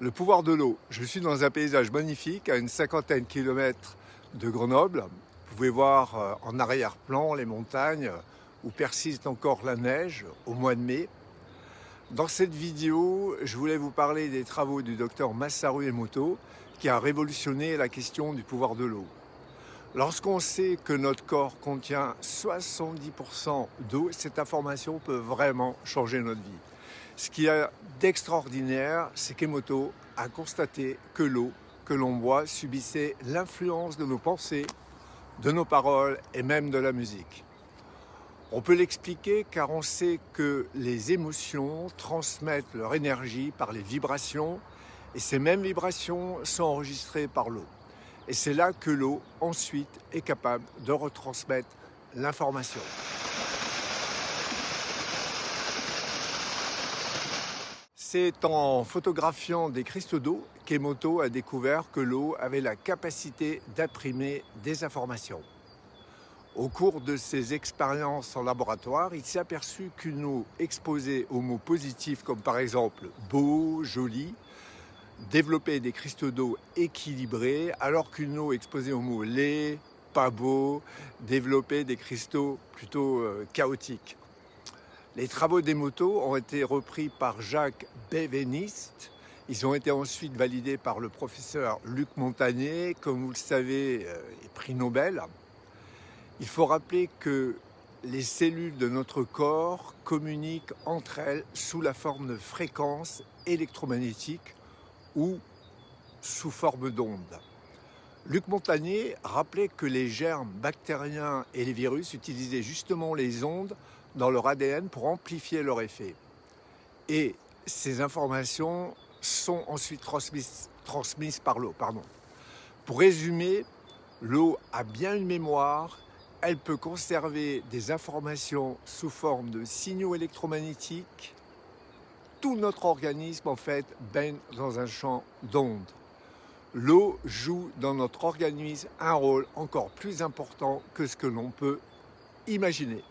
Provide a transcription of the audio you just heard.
Le pouvoir de l'eau. Je suis dans un paysage magnifique à une cinquantaine de kilomètres de Grenoble. Vous pouvez voir en arrière-plan les montagnes où persiste encore la neige au mois de mai. Dans cette vidéo, je voulais vous parler des travaux du docteur Masaru Emoto qui a révolutionné la question du pouvoir de l'eau. Lorsqu'on sait que notre corps contient 70% d'eau, cette information peut vraiment changer notre vie. Ce qu'il y a d'extraordinaire, c'est qu'Emoto a constaté que l'eau que l'on boit subissait l'influence de nos pensées, de nos paroles et même de la musique. On peut l'expliquer car on sait que les émotions transmettent leur énergie par les vibrations et ces mêmes vibrations sont enregistrées par l'eau. Et c'est là que l'eau, ensuite, est capable de retransmettre l'information. C'est en photographiant des cristaux d'eau qu'Emoto a découvert que l'eau avait la capacité d'imprimer des informations. Au cours de ses expériences en laboratoire, il s'est aperçu qu'une eau exposée aux mots positifs comme par exemple beau, joli, développait des cristaux d'eau équilibrés, alors qu'une eau exposée aux mots laid, pas beau, développait des cristaux plutôt chaotiques. Les travaux d'Emoto ont été repris par Jacques Benveniste. Ils ont été ensuite validés par le professeur Luc Montagnier, comme vous le savez, prix Nobel. Il faut rappeler que les cellules de notre corps communiquent entre elles sous la forme de fréquences électromagnétiques ou sous forme d'ondes. Luc Montagnier rappelait que les germes bactériens et les virus utilisaient justement les ondes dans leur ADN pour amplifier leur effet. Et ces informations sont ensuite transmises par l'eau. Pour résumer, l'eau a bien une mémoire, elle peut conserver des informations sous forme de signaux électromagnétiques. Tout notre organisme, en fait, baigne dans un champ d'ondes. L'eau joue dans notre organisme un rôle encore plus important que ce que l'on peut imaginer.